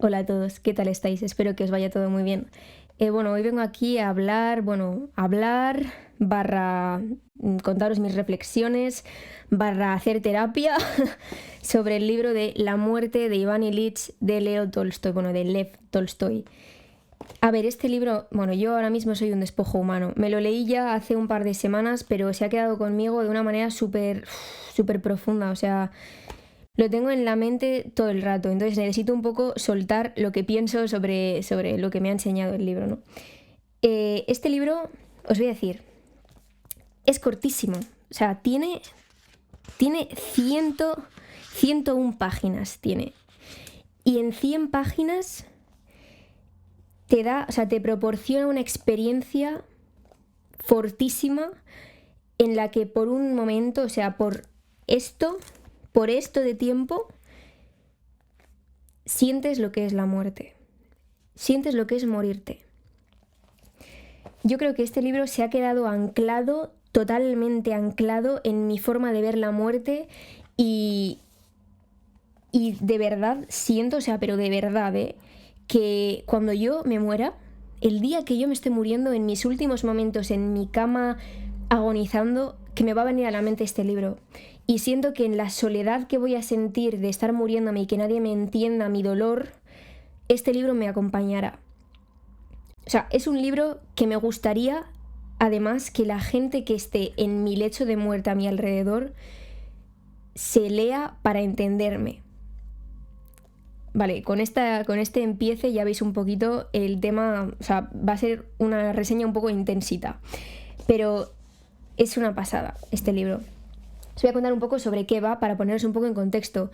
Hola a todos, ¿qué tal estáis? Espero que os vaya todo muy bien. Hoy vengo aquí a hablar, barra contaros mis reflexiones, barra hacer terapia sobre el libro de La muerte de Iván Ilich de Leo Tolstoy, de Lev Tolstoy. A ver, este libro, yo ahora mismo soy un despojo humano. Me lo leí ya hace un par de semanas, pero se ha quedado conmigo de una manera súper profunda, o sea... Lo tengo en la mente todo el rato, entonces necesito un poco soltar lo que pienso sobre lo que me ha enseñado el libro, ¿no? Este libro, os voy a decir, es cortísimo. O sea, tiene 101 páginas, tiene. Y en 100 páginas te proporciona una experiencia fortísima en la que por un momento, o sea, por esto de tiempo, sientes lo que es la muerte. Sientes lo que es morirte. Yo creo que este libro se ha quedado anclado, totalmente anclado en mi forma de ver la muerte y de verdad siento, o sea, pero de verdad, que cuando yo me muera, el día que yo me esté muriendo, en mis últimos momentos en mi cama agonizando, que me va a venir a la mente este libro. Y siento que en la soledad que voy a sentir de estar muriéndome y que nadie me entienda mi dolor, este libro me acompañará. O sea, es un libro que me gustaría, además, que la gente que esté en mi lecho de muerte a mi alrededor se lea para entenderme. Vale, con este empiece ya veis un poquito el tema, o sea, va a ser una reseña un poco intensita, pero es una pasada este libro. Os voy a contar un poco sobre qué va para poneros un poco en contexto.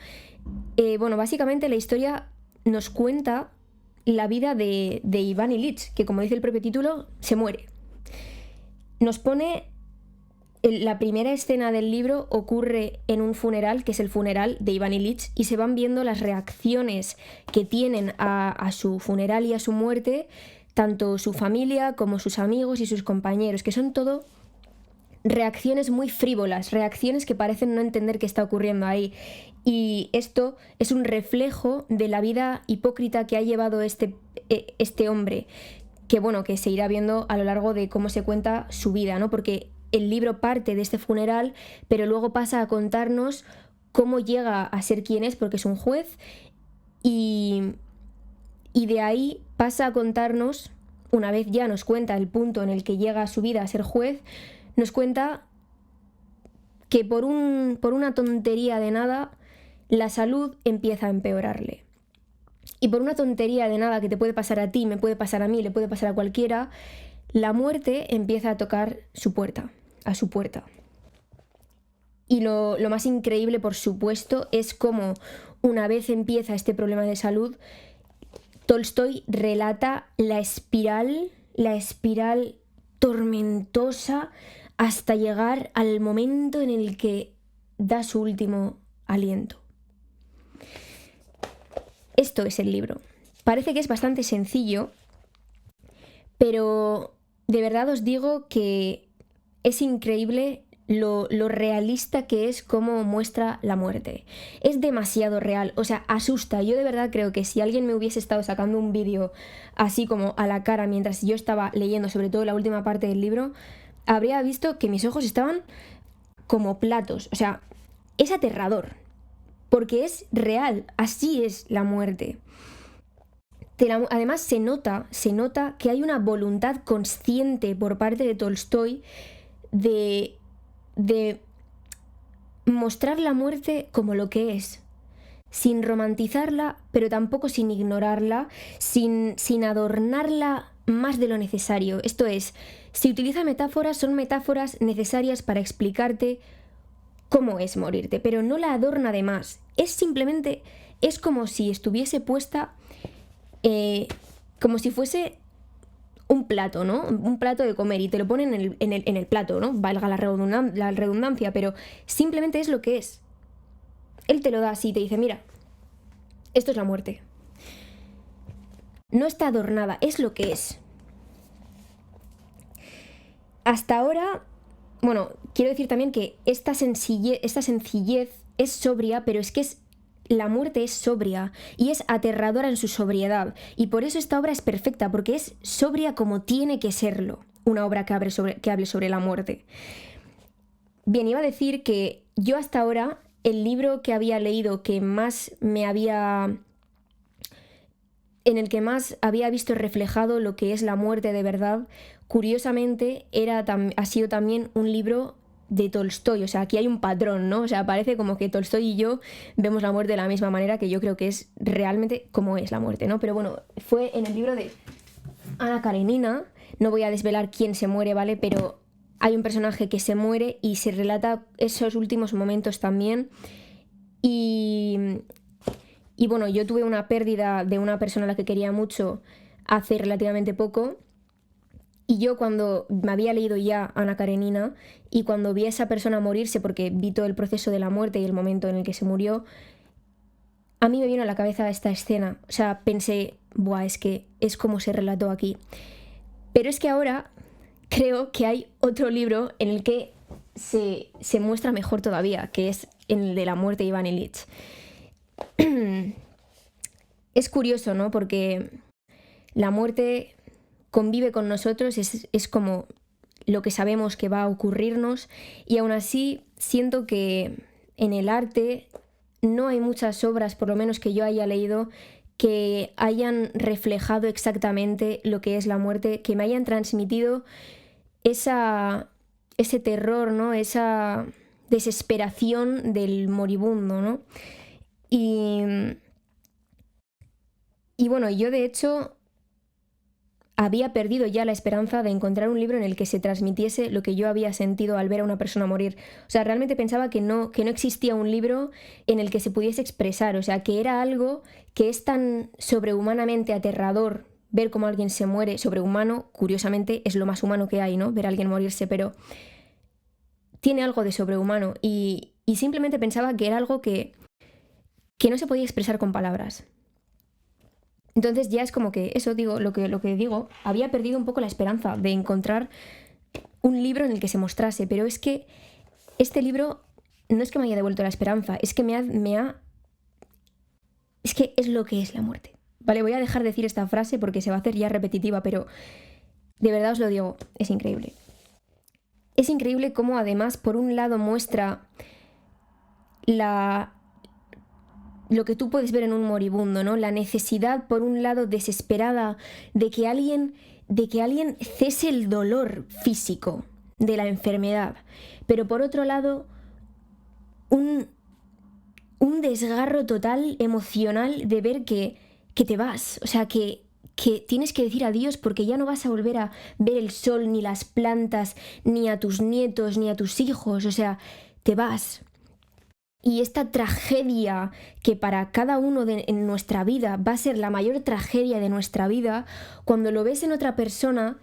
Básicamente la historia nos cuenta la vida de Iván Ilich, que como dice el propio título, se muere. Nos pone... La primera escena del libro ocurre en un funeral, que es el funeral de Iván Ilich, y se van viendo las reacciones que tienen a su funeral y a su muerte, tanto su familia como sus amigos y sus compañeros, que son todo reacciones muy frívolas, reacciones que parecen no entender qué está ocurriendo ahí. Y esto es un reflejo de la vida hipócrita que ha llevado este hombre, que se irá viendo a lo largo de cómo se cuenta su vida, ¿no? Porque el libro parte de este funeral, pero luego pasa a contarnos cómo llega a ser quien es, porque es un juez, y de ahí pasa a contarnos, una vez ya nos cuenta el punto en el que llega a su vida a ser juez, nos cuenta que por una tontería de nada, la salud empieza a empeorarle. Y por una tontería de nada que te puede pasar a ti, me puede pasar a mí, le puede pasar a cualquiera, la muerte empieza a tocar a su puerta. Y lo más increíble, por supuesto, es cómo una vez empieza este problema de salud, Tolstoy relata la espiral tormentosa hasta llegar al momento en el que da su último aliento. Esto es el libro. Parece que es bastante sencillo, pero de verdad os digo que es increíble lo realista que es cómo muestra la muerte. Es demasiado real, o sea, asusta. Yo de verdad creo que si alguien me hubiese estado sacando un vídeo así como a la cara mientras yo estaba leyendo, sobre todo la última parte del libro, habría visto que mis ojos estaban como platos. O sea, es aterrador, porque es real, así es la muerte. Además se nota que hay una voluntad consciente por parte de Tolstoy de mostrar la muerte como lo que es, sin romantizarla, pero tampoco sin ignorarla, sin adornarla más de lo necesario. Esto es, si utiliza metáforas, son metáforas necesarias para explicarte cómo es morirte, pero no la adorna de más. Es como si estuviese puesta, como si fuese un plato, ¿no? Un plato de comer y te lo ponen en el plato, ¿no? Valga la redundancia, pero simplemente es lo que es. Él te lo da así y te dice, mira, esto es la muerte. No está adornada, es lo que es. Hasta ahora, quiero decir también que esta sencillez es sobria, pero es que es la muerte es sobria y es aterradora en su sobriedad. Y por eso esta obra es perfecta, porque es sobria como tiene que serlo, una obra que hable sobre la muerte. Bien, iba a decir que yo hasta ahora, el libro que había leído en el que más había visto reflejado lo que es la muerte de verdad, curiosamente ha sido también un libro de Tolstói. O sea, aquí hay un patrón, ¿no? O sea, parece como que Tolstói y yo vemos la muerte de la misma manera, que yo creo que es realmente como es la muerte, ¿no? Pero bueno, fue en el libro de Ana Karenina. No voy a desvelar quién se muere, ¿vale? Pero hay un personaje que se muere y se relata esos últimos momentos también. Y bueno, yo tuve una pérdida de una persona a la que quería mucho hace relativamente poco. Y yo, cuando me había leído ya Ana Karenina y cuando vi a esa persona morirse, porque vi todo el proceso de la muerte y el momento en el que se murió, a mí me vino a la cabeza esta escena. O sea, pensé, buah, es que es como se relató aquí. Pero es que ahora creo que hay otro libro en el que se muestra mejor todavía, que es en el de la muerte de Iván Ilich. Es curioso, ¿no? Porque la muerte convive con nosotros, es como lo que sabemos que va a ocurrirnos, y aún así siento que en el arte no hay muchas obras, por lo menos que yo haya leído, que hayan reflejado exactamente lo que es la muerte, que me hayan transmitido ese terror, ¿no? Esa desesperación del moribundo, ¿no? Y bueno, yo de hecho había perdido ya la esperanza de encontrar un libro en el que se transmitiese lo que yo había sentido al ver a una persona morir. O sea, realmente pensaba que no existía un libro en el que se pudiese expresar. O sea, que era algo que es tan sobrehumanamente aterrador ver cómo alguien se muere. Sobrehumano, curiosamente, es lo más humano que hay, ¿no? Ver a alguien morirse, pero tiene algo de sobrehumano. Y simplemente pensaba que era algo que no se podía expresar con palabras. Entonces ya es como que eso, digo, lo que digo, había perdido un poco la esperanza de encontrar un libro en el que se mostrase, pero es que este libro no es que me haya devuelto la esperanza, es que es que es lo que es la muerte. Vale, voy a dejar de decir esta frase porque se va a hacer ya repetitiva, pero de verdad os lo digo, es increíble. Es increíble cómo además por un lado muestra lo que tú puedes ver en un moribundo, ¿no? La necesidad, por un lado, desesperada de que alguien cese el dolor físico de la enfermedad, pero por otro lado, un desgarro total emocional de ver que te vas, o sea, que tienes que decir adiós porque ya no vas a volver a ver el sol, ni las plantas, ni a tus nietos, ni a tus hijos, o sea, te vas. Y esta tragedia que para cada uno en nuestra vida va a ser la mayor tragedia de nuestra vida, cuando lo ves en otra persona,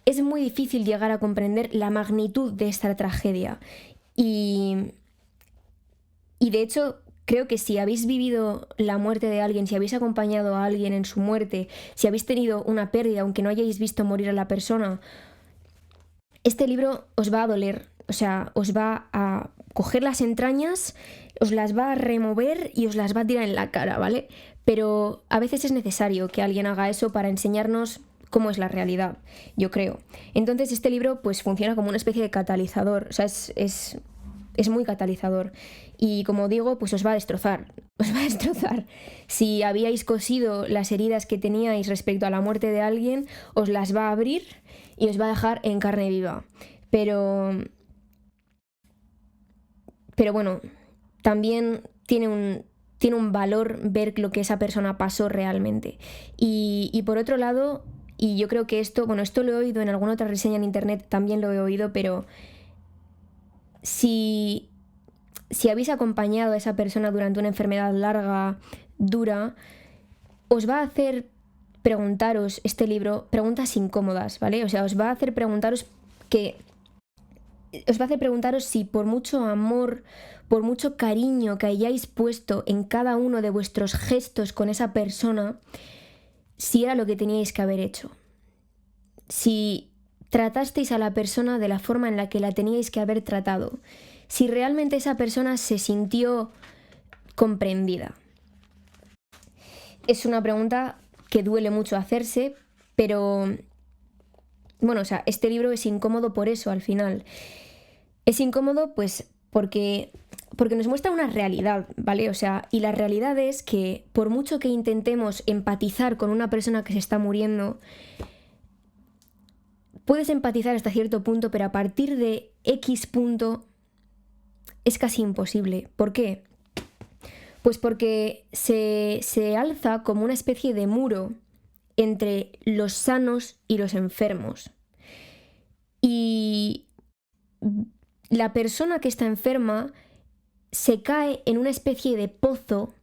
es muy difícil llegar a comprender la magnitud de esta tragedia. Y de hecho, creo que si habéis vivido la muerte de alguien, si habéis acompañado a alguien en su muerte, si habéis tenido una pérdida, aunque no hayáis visto morir a la persona, este libro os va a doler, o sea, os va a coger las entrañas, os las va a remover y os las va a tirar en la cara, ¿vale? Pero a veces es necesario que alguien haga eso para enseñarnos cómo es la realidad, yo creo. Entonces este libro pues funciona como una especie de catalizador, o sea, es muy catalizador. Y como digo, pues os va a destrozar. Si habíais cosido las heridas que teníais respecto a la muerte de alguien, os las va a abrir y os va a dejar en carne viva. Pero bueno, también tiene un valor ver lo que esa persona pasó realmente. Y por otro lado, y yo creo que esto lo he oído en alguna otra reseña en internet, también lo he oído, pero si habéis acompañado a esa persona durante una enfermedad larga, dura, os va a hacer preguntaros este libro preguntas incómodas, ¿vale? O sea, os va a hacer preguntaros si por mucho amor, por mucho cariño que hayáis puesto en cada uno de vuestros gestos con esa persona, si era lo que teníais que haber hecho. Si tratasteis a la persona de la forma en la que la teníais que haber tratado. Si realmente esa persona se sintió comprendida. es una pregunta que duele mucho hacerse, pero bueno, o sea, este libro es incómodo por eso al final. Es incómodo pues porque nos muestra una realidad, ¿vale? O sea, y la realidad es que por mucho que intentemos empatizar con una persona que se está muriendo, puedes empatizar hasta cierto punto, pero a partir de X punto es casi imposible. ¿Por qué? Pues porque se alza como una especie de muro entre los sanos y los enfermos. Y la persona que está enferma se cae en una especie de pozo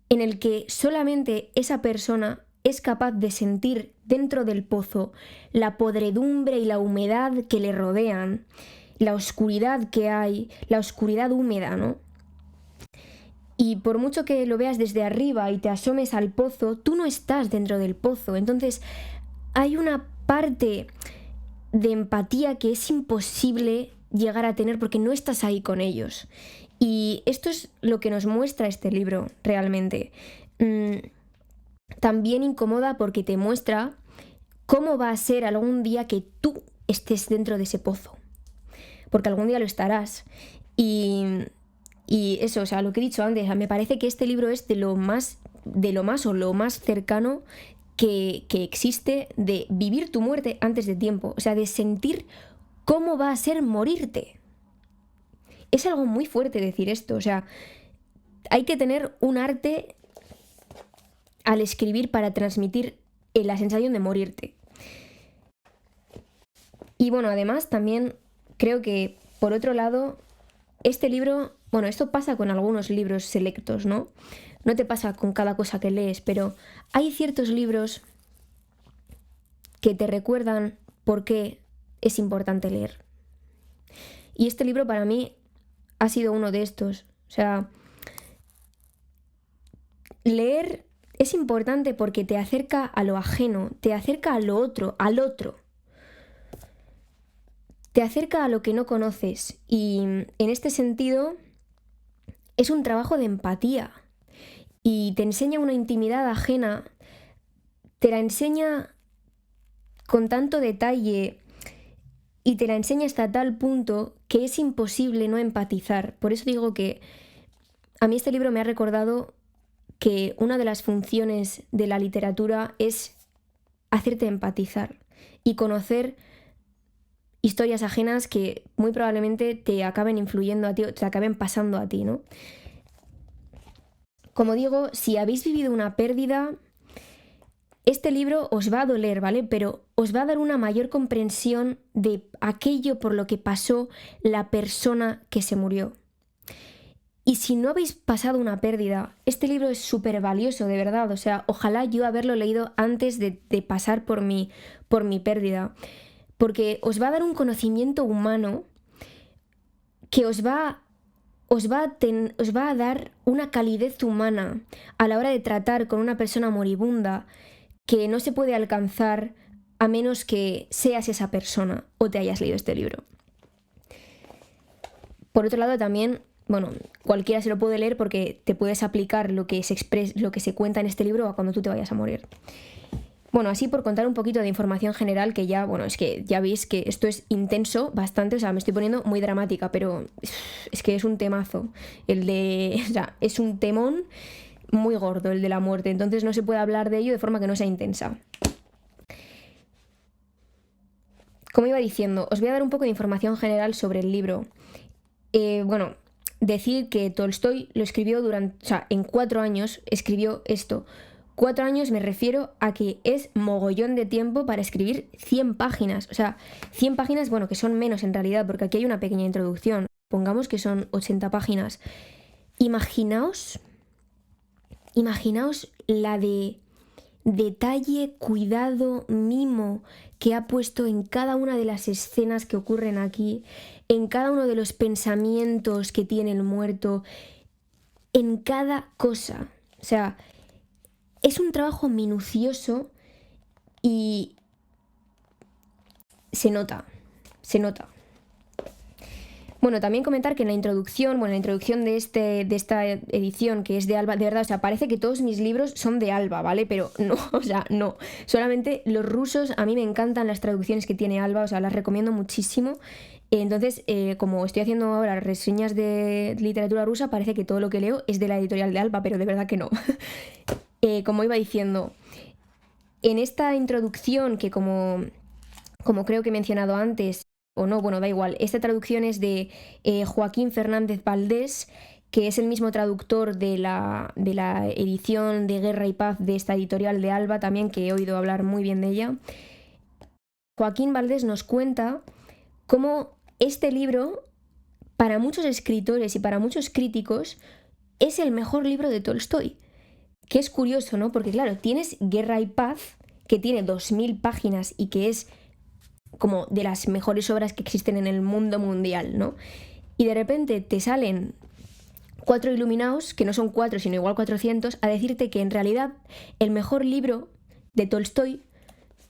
en el que solamente esa persona es capaz de sentir dentro del pozo la podredumbre y la humedad que le rodean, la oscuridad que hay, la oscuridad húmeda, ¿no? Y por mucho que lo veas desde arriba y te asomes al pozo, tú no estás dentro del pozo. Entonces hay una parte de empatía que es imposible llegar a tener porque no estás ahí con ellos. Y esto es lo que nos muestra este libro realmente. También incomoda porque te muestra cómo va a ser algún día que tú estés dentro de ese pozo. Porque algún día lo estarás. Y eso, o sea, lo que he dicho antes, me parece que este libro es de lo más o lo más cercano que existe de vivir tu muerte antes de tiempo. O sea, de sentir cómo va a ser morirte. Es algo muy fuerte decir esto. O sea, hay que tener un arte al escribir para transmitir la sensación de morirte. Y bueno, además también creo que, por otro lado, este libro, bueno, esto pasa con algunos libros selectos, ¿no? No te pasa con cada cosa que lees, pero hay ciertos libros que te recuerdan por qué es importante leer. Y este libro para mí ha sido uno de estos. O sea, leer es importante porque te acerca a lo ajeno, te acerca a lo otro, al otro. Te acerca a lo que no conoces y en este sentido es un trabajo de empatía y te enseña una intimidad ajena, te la enseña con tanto detalle y te la enseña hasta tal punto que es imposible no empatizar. Por eso digo que a mí este libro me ha recordado que una de las funciones de la literatura es hacerte empatizar y conocer historias ajenas que muy probablemente te acaben influyendo a ti o te acaben pasando a ti, ¿no? Como digo, si habéis vivido una pérdida, este libro os va a doler, ¿vale? Pero os va a dar una mayor comprensión de aquello por lo que pasó la persona que se murió. Y si no habéis pasado una pérdida, este libro es súper valioso, de verdad. O sea, ojalá yo haberlo leído antes de pasar por mi pérdida. Porque os va a dar un conocimiento humano que os va a dar una calidez humana a la hora de tratar con una persona moribunda que no se puede alcanzar a menos que seas esa persona o te hayas leído este libro. Por otro lado también, bueno, cualquiera se lo puede leer porque te puedes aplicar lo que se cuenta en este libro a cuando tú te vayas a morir. Bueno, así por contar un poquito de información general, que ya, bueno, es que ya veis que esto es intenso bastante, o sea, me estoy poniendo muy dramática, pero es que es un temazo. O sea, es un temón muy gordo el de la muerte, entonces no se puede hablar de ello de forma que no sea intensa. Como iba diciendo, os voy a dar un poco de información general sobre el libro. Bueno, decir que Tolstói lo escribió en 4 años escribió esto. 4 años me refiero a que es mogollón de tiempo para escribir 100 páginas. O sea, 100 páginas, bueno, que son menos en realidad, porque aquí hay una pequeña introducción. Pongamos que son 80 páginas. Imaginaos la de detalle, cuidado, mimo que ha puesto en cada una de las escenas que ocurren aquí, en cada uno de los pensamientos que tiene el muerto, en cada cosa. O sea, es un trabajo minucioso y se nota. Bueno, también comentar que en la introducción, bueno, en la introducción de esta edición, que es de Alba, de verdad, o sea, parece que todos mis libros son de Alba, ¿vale? Pero no, o sea, no. Solamente los rusos, a mí me encantan las traducciones que tiene Alba, o sea, las recomiendo muchísimo. Entonces, como estoy haciendo ahora reseñas de literatura rusa, parece que todo lo que leo es de la editorial de Alba, pero de verdad que no. Como iba diciendo, en esta introducción, que como creo que he mencionado antes, o no, bueno, da igual, esta traducción es de Joaquín Fernández Valdés, que es el mismo traductor de la edición de Guerra y Paz de esta editorial de Alba, también que he oído hablar muy bien de ella. Joaquín Valdés nos cuenta cómo este libro, para muchos escritores y para muchos críticos, es el mejor libro de Tolstói. Que es curioso, ¿no? Porque claro, tienes Guerra y Paz, que tiene 2000 páginas y que es como de las mejores obras que existen en el mundo mundial, ¿no? Y de repente te salen 4 iluminados, que no son 4, sino igual 400, a decirte que en realidad el mejor libro de Tolstói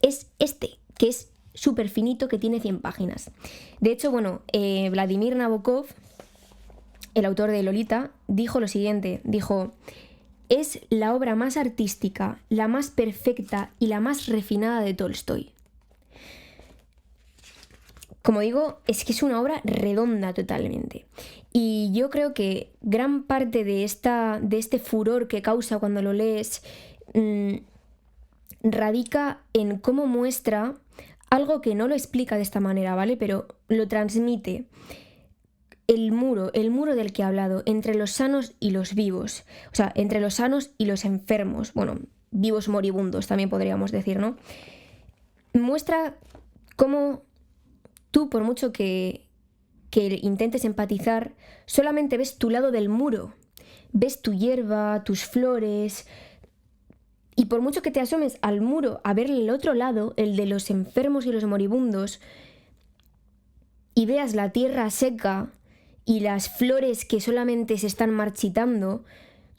es este, que es súper finito, que tiene 100 páginas. De hecho, bueno, Vladimir Nabokov, el autor de Lolita, dijo lo siguiente, dijo: es la obra más artística, la más perfecta y la más refinada de Tolstói. Como digo, es que es una obra redonda totalmente. Y yo creo que gran parte de este furor que causa cuando lo lees radica en cómo muestra algo que no lo explica de esta manera, ¿vale? Pero lo transmite. El muro del que he hablado, entre los sanos y los vivos. O sea, entre los sanos y los enfermos. Bueno, vivos moribundos también podríamos decir, ¿no? Muestra cómo tú, por mucho que intentes empatizar, solamente ves tu lado del muro. Ves tu hierba, tus flores. Y por mucho que te asomes al muro a ver el otro lado, el de los enfermos y los moribundos, y veas la tierra seca y las flores que solamente se están marchitando,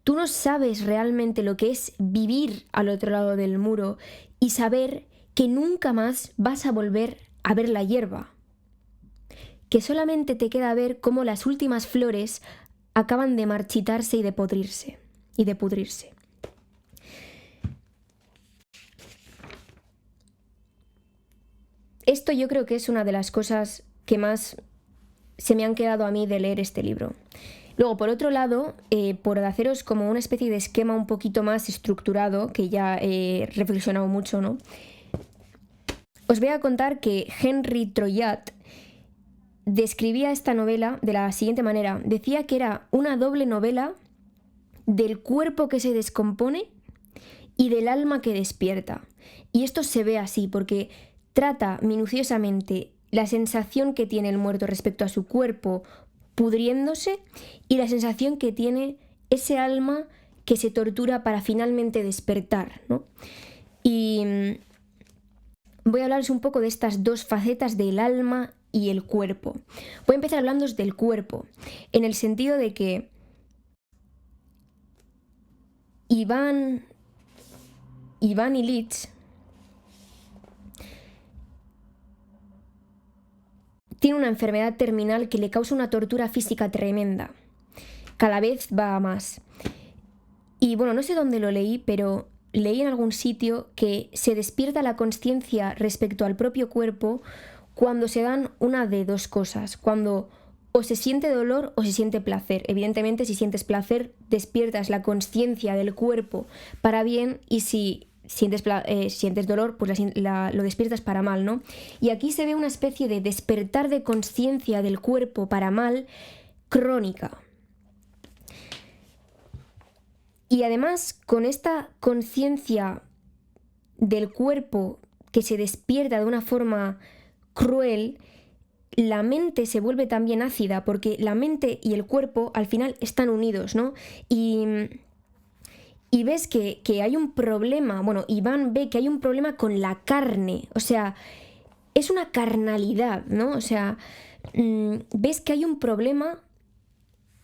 tú no sabes realmente lo que es vivir al otro lado del muro y saber que nunca más vas a volver a ver la hierba. Que solamente te queda ver cómo las últimas flores acaban de marchitarse y de podrirse. Y de pudrirse. Esto yo creo que es una de las cosas que más se me han quedado a mí de leer este libro. Luego, por otro lado, por haceros como una especie de esquema un poquito más estructurado, que ya he reflexionado mucho, ¿no? Os voy a contar que Henry Troyat describía esta novela de la siguiente manera. Decía que era una doble novela del cuerpo que se descompone y del alma que despierta. Y esto se ve así porque trata minuciosamente la sensación que tiene el muerto respecto a su cuerpo pudriéndose y la sensación que tiene ese alma que se tortura para finalmente despertar, ¿no? Y voy a hablaros un poco de estas dos facetas del alma y el cuerpo. Voy a empezar hablando del cuerpo, en el sentido de que Iván Ilich tiene una enfermedad terminal que le causa una tortura física tremenda. Cada vez va a más. Y bueno, no sé dónde lo leí, pero leí en algún sitio que se despierta la consciencia respecto al propio cuerpo cuando se dan una de dos cosas. Cuando o se siente dolor o se siente placer. Evidentemente, si sientes placer, despiertas la consciencia del cuerpo para bien, y si sientes dolor, pues lo despiertas para mal, ¿no? Y aquí se ve una especie de despertar de consciencia del cuerpo para mal crónica. Y además, con esta conciencia del cuerpo que se despierta de una forma cruel, la mente se vuelve también ácida, porque la mente y el cuerpo al final están unidos, ¿no? Y ves que hay un problema, bueno, Iván ve que hay un problema con la carne, o sea, es una carnalidad, ¿no? O sea, ves que hay un problema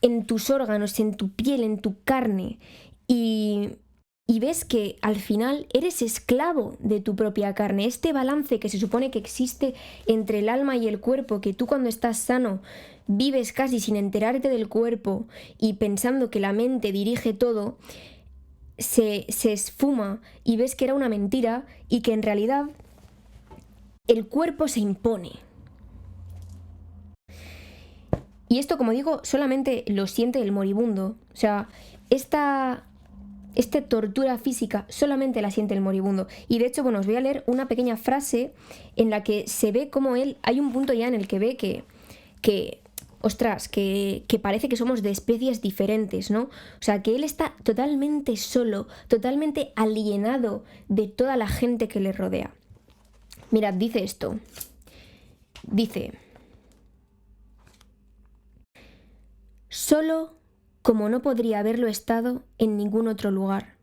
en tus órganos, en tu piel, en tu carne, y y ves que al final eres esclavo de tu propia carne. Este balance que se supone que existe entre el alma y el cuerpo, que tú cuando estás sano vives casi sin enterarte del cuerpo y pensando que la mente dirige todo, se esfuma y ves que era una mentira y que en realidad el cuerpo se impone. Y esto, como digo, solamente lo siente el moribundo. O sea, esta tortura física solamente la siente el moribundo. Y de hecho, bueno, os voy a leer una pequeña frase en la que se ve como él, hay un punto ya en el que ve que ostras, que parece que somos de especies diferentes, ¿no? O sea, que él está totalmente solo, totalmente alienado de toda la gente que le rodea. Mirad, dice esto. Dice: solo como no podría haberlo estado en ningún otro lugar,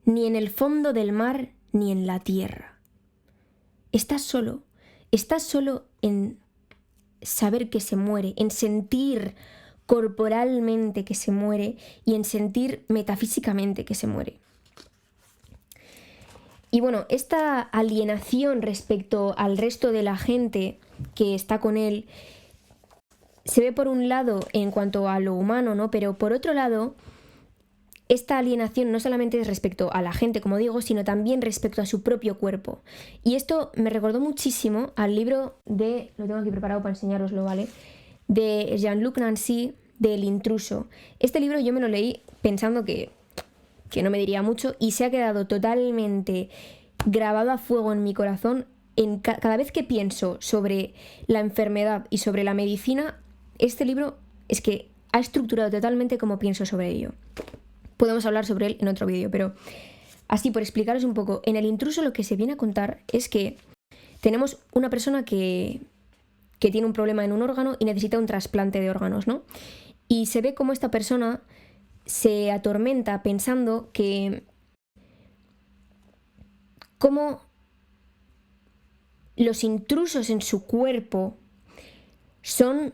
ni en el fondo del mar ni en la tierra. Estás solo en saber que se muere, en sentir corporalmente que se muere y en sentir metafísicamente que se muere. Y bueno, esta alienación respecto al resto de la gente que está con él se ve por un lado en cuanto a lo humano, ¿no? Pero por otro lado, esta alienación no solamente es respecto a la gente, como digo, sino también respecto a su propio cuerpo. Y esto me recordó muchísimo al libro de, lo tengo aquí preparado para enseñároslo, ¿vale? De Jean-Luc Nancy, de El intruso. Este libro yo me lo leí pensando que no me diría mucho y se ha quedado totalmente grabado a fuego en mi corazón. Cada vez que pienso sobre la enfermedad y sobre la medicina, este libro es que ha estructurado totalmente cómo pienso sobre ello. Podemos hablar sobre él en otro vídeo, pero así por explicaros un poco, en El intruso lo que se viene a contar es que tenemos una persona que tiene un problema en un órgano y necesita un trasplante de órganos, ¿no? Y se ve cómo esta persona se atormenta pensando que cómo los intrusos en su cuerpo son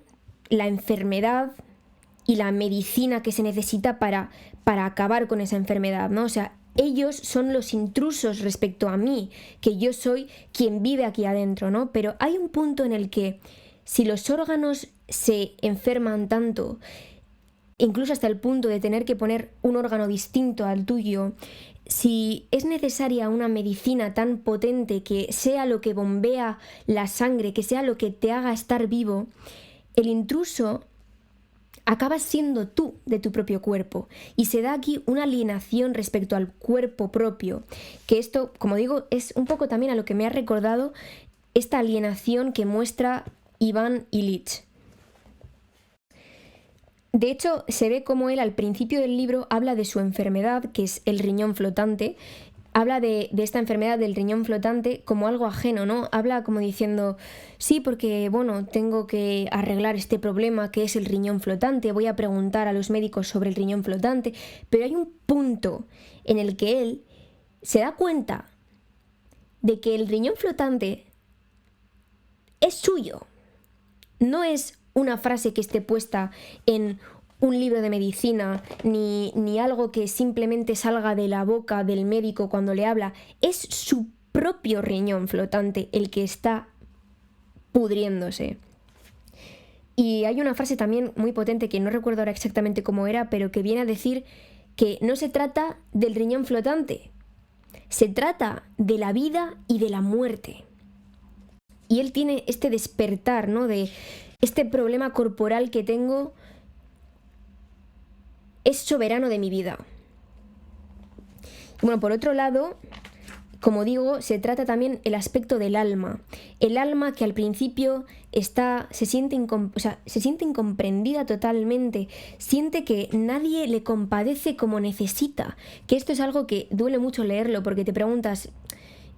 la enfermedad y la medicina que se necesita para acabar con esa enfermedad, ¿no? O sea, ellos son los intrusos respecto a mí, que yo soy quien vive aquí adentro, ¿no? Pero hay un punto en el que si los órganos se enferman tanto, incluso hasta el punto de tener que poner un órgano distinto al tuyo, si es necesaria una medicina tan potente que sea lo que bombea la sangre, que sea lo que te haga estar vivo, el intruso acabas siendo tú de tu propio cuerpo y se da aquí una alienación respecto al cuerpo propio, que esto, como digo, es un poco también a lo que me ha recordado esta alienación que muestra Iván Ilich. De hecho, se ve como él al principio del libro habla de su enfermedad, que es el riñón flotante. Habla de esta enfermedad del riñón flotante como algo ajeno, ¿no? Habla como diciendo, sí, porque, bueno, tengo que arreglar este problema que es el riñón flotante, voy a preguntar a los médicos sobre el riñón flotante, pero hay un punto en el que él se da cuenta de que el riñón flotante es suyo, no es una frase que esté puesta en un libro de medicina, ni algo que simplemente salga de la boca del médico cuando le habla. Es su propio riñón flotante el que está pudriéndose. Y hay una frase también muy potente que no recuerdo ahora exactamente cómo era, pero que viene a decir que no se trata del riñón flotante, se trata de la vida y de la muerte. Y él tiene este despertar, ¿no? De este problema corporal que tengo es soberano de mi vida. Bueno, por otro lado, como digo, se trata también el aspecto del alma. El alma que al principio se siente incomprendida totalmente, siente que nadie le compadece como necesita, que esto es algo que duele mucho leerlo porque te preguntas,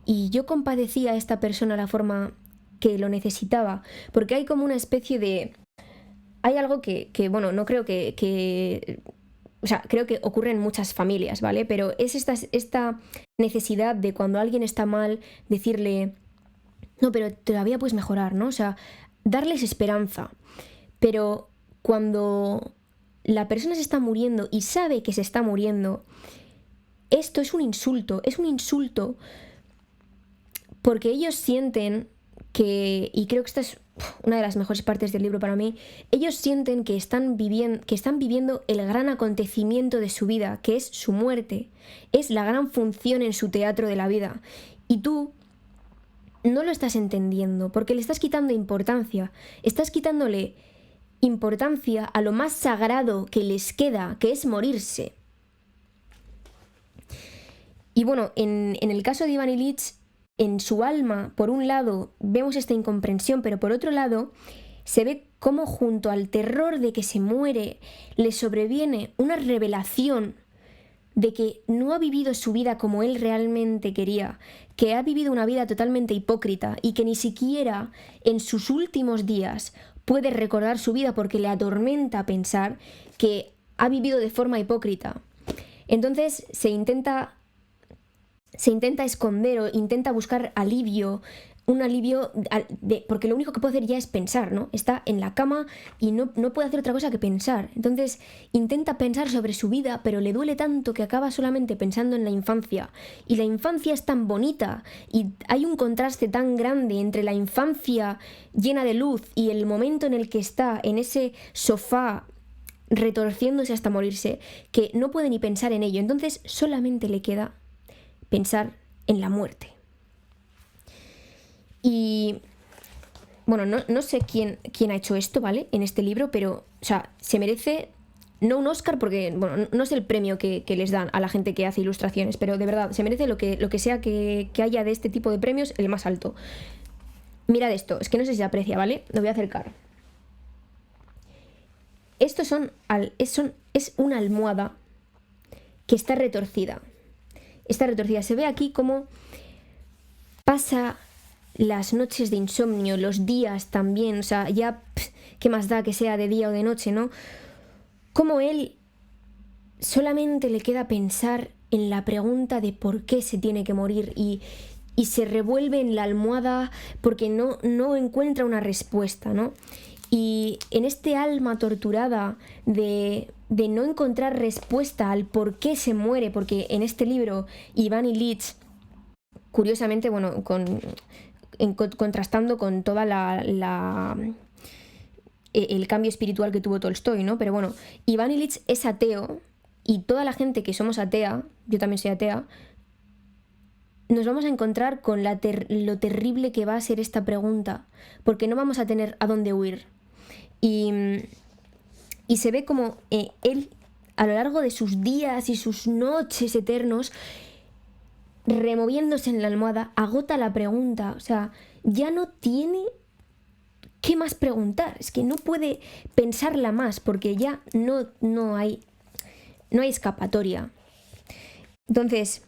¿y yo compadecía a esta persona la forma que lo necesitaba? Porque hay como una especie de... Hay algo que bueno, no creo que o sea, creo que ocurre en muchas familias, ¿vale? Pero es esta necesidad de cuando alguien está mal, decirle, no, pero todavía puedes mejorar, ¿no? O sea, darles esperanza. Pero cuando la persona se está muriendo y sabe que se está muriendo, esto es un insulto porque ellos sienten que, y creo que esta es una de las mejores partes del libro para mí, ellos sienten que están viviendo el gran acontecimiento de su vida, que es su muerte, es la gran función en su teatro de la vida. Y tú no lo estás entendiendo, porque le estás quitando importancia, estás quitándole importancia a lo más sagrado que les queda, que es morirse. Y bueno, en el caso de Ivan Illich, en su alma, por un lado, vemos esta incomprensión, pero por otro lado, se ve cómo junto al terror de que se muere, le sobreviene una revelación de que no ha vivido su vida como él realmente quería, que ha vivido una vida totalmente hipócrita y que ni siquiera en sus últimos días puede recordar su vida porque le atormenta pensar que ha vivido de forma hipócrita. Entonces se intenta esconder o intenta buscar alivio, un alivio porque lo único que puede hacer ya es pensar, ¿no? Está en la cama y no puede hacer otra cosa que pensar. Entonces intenta pensar sobre su vida, pero le duele tanto que acaba solamente pensando en la infancia. Y la infancia es tan bonita y hay un contraste tan grande entre la infancia llena de luz y el momento en el que está en ese sofá retorciéndose hasta morirse, que no puede ni pensar en ello. Entonces solamente le queda pensar en la muerte. Y bueno, no sé quién ha hecho esto, ¿vale? En este libro, pero, o sea, se merece, no un Oscar porque, bueno, no es el premio que les dan a la gente que hace ilustraciones, pero de verdad, se merece lo que sea que haya de este tipo de premios, el más alto. Mirad esto, es que no sé si se aprecia, ¿vale? Lo voy a acercar. Estos es una almohada que está retorcida. Está retorcida. Se ve aquí cómo pasa las noches de insomnio, los días también, o sea, ya qué más da que sea de día o de noche, ¿no? Como él solamente le queda pensar en la pregunta de por qué se tiene que morir y se revuelve en la almohada porque no encuentra una respuesta, ¿no? Y en este alma torturada de no encontrar respuesta al por qué se muere, porque en este libro Ivan Illich, curiosamente, bueno, contrastando con toda el cambio espiritual que tuvo Tolstoy, ¿no? Pero bueno, Ivan Illich es ateo y toda la gente que somos atea, yo también soy atea, nos vamos a encontrar con lo terrible que va a ser esta pregunta, porque no vamos a tener a dónde huir. Y se ve como él, a lo largo de sus días y sus noches eternos, removiéndose en la almohada, agota la pregunta. O sea, ya no tiene qué más preguntar. Es que no puede pensarla más porque ya no hay escapatoria. Entonces,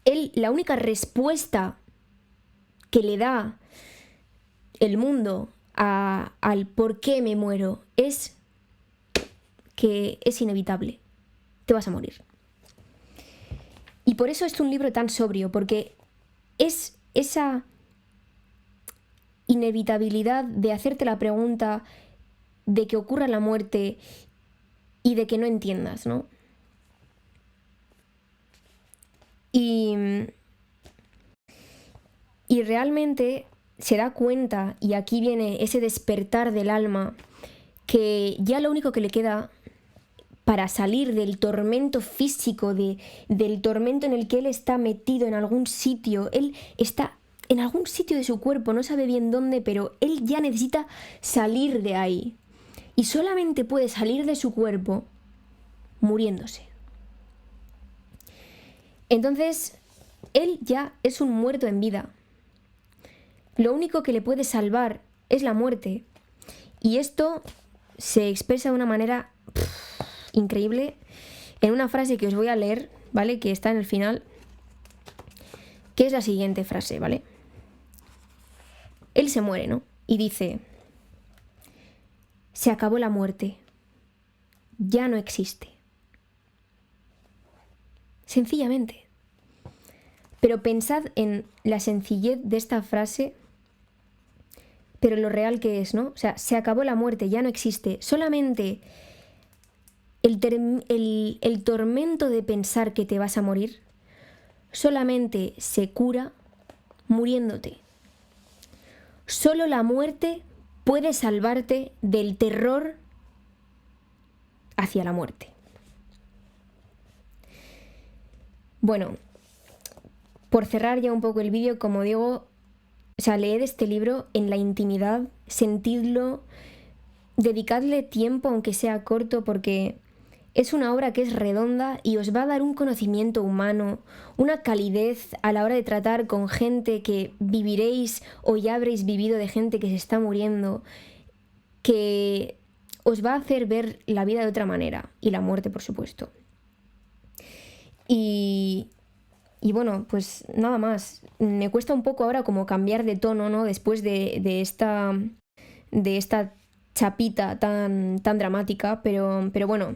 él, la única respuesta que le da el mundo al por qué me muero es que es inevitable. Te vas a morir. Y por eso es un libro tan sobrio, porque es esa inevitabilidad de hacerte la pregunta de que ocurra la muerte y de que no entiendas, ¿no? Y realmente se da cuenta, y aquí viene ese despertar del alma, que ya lo único que le queda para salir del tormento físico, del tormento en el que él está metido en algún sitio, él está en algún sitio de su cuerpo, no sabe bien dónde, pero él ya necesita salir de ahí. Y solamente puede salir de su cuerpo muriéndose. Entonces, él ya es un muerto en vida. Lo único que le puede salvar es la muerte. Y esto se expresa de una manera increíble en una frase que os voy a leer, ¿vale? Que está en el final, que es la siguiente frase, ¿vale? Él se muere, ¿no? Y dice: se acabó la muerte, ya no existe. Sencillamente. Pero pensad en la sencillez de esta frase, pero lo real que es, ¿no? O sea, se acabó la muerte, ya no existe. Solamente el tormento de pensar que te vas a morir solamente se cura muriéndote. Solo la muerte puede salvarte del terror hacia la muerte. Bueno, por cerrar ya un poco el vídeo, como digo, leed este libro en la intimidad, sentidlo, dedicadle tiempo aunque sea corto, porque es una obra que es redonda y os va a dar un conocimiento humano, una calidez a la hora de tratar con gente que viviréis o ya habréis vivido, de gente que se está muriendo, que os va a hacer ver la vida de otra manera, y la muerte, por supuesto. Y bueno, pues nada más. Me cuesta un poco ahora como cambiar de tono, ¿no? Después de esta chapita tan dramática, pero bueno,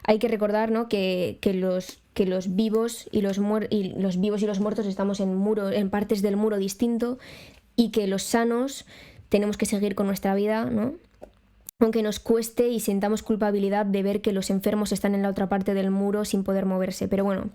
hay que recordar, ¿no? que los vivos y los muertos estamos en partes del muro distinto, y que los sanos tenemos que seguir con nuestra vida, ¿no? Aunque nos cueste y sintamos culpabilidad de ver que los enfermos están en la otra parte del muro sin poder moverse. Pero bueno,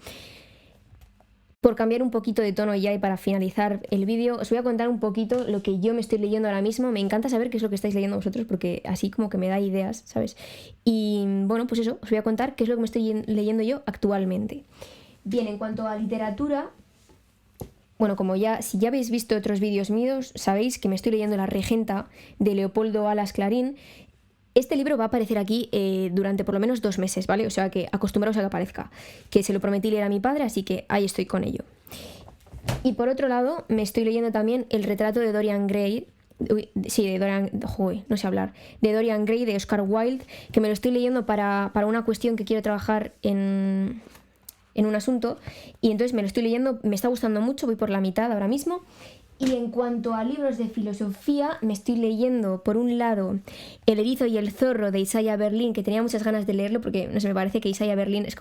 por cambiar un poquito de tono ya y para finalizar el vídeo, os voy a contar un poquito lo que yo me estoy leyendo ahora mismo. Me encanta saber qué es lo que estáis leyendo vosotros, porque así como que me da ideas, ¿sabes? Y bueno, pues eso, os voy a contar qué es lo que me estoy leyendo yo actualmente. Bien, en cuanto a literatura, bueno, si ya habéis visto otros vídeos míos, sabéis que me estoy leyendo La Regenta, de Leopoldo Alas Clarín. Este libro va a aparecer aquí durante por lo menos 2 meses, ¿vale? O sea que acostumbraos a que aparezca, que se lo prometí leer a mi padre, así que ahí estoy con ello. Y por otro lado, me estoy leyendo también El retrato de Dorian Gray, de Dorian Gray, de Oscar Wilde, que me lo estoy leyendo para una cuestión que quiero trabajar en un asunto, y entonces me lo estoy leyendo, me está gustando mucho, voy por la mitad ahora mismo. Y en cuanto a libros de filosofía, me estoy leyendo, por un lado, El erizo y el zorro, de Isaiah Berlin, que tenía muchas ganas de leerlo porque, no sé, me parece que Isaiah Berlin es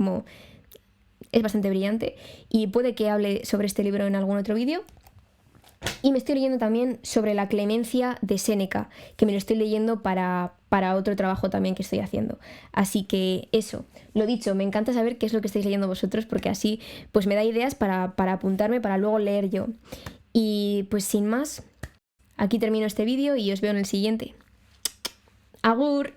bastante brillante, y puede que hable sobre este libro en algún otro vídeo. Y me estoy leyendo también sobre La clemencia, de Séneca, que me lo estoy leyendo para otro trabajo también que estoy haciendo. Así que eso, lo dicho, me encanta saber qué es lo que estáis leyendo vosotros, porque así pues me da ideas para apuntarme, para luego leer yo. Y pues sin más, aquí termino este vídeo y os veo en el siguiente. ¡Agur!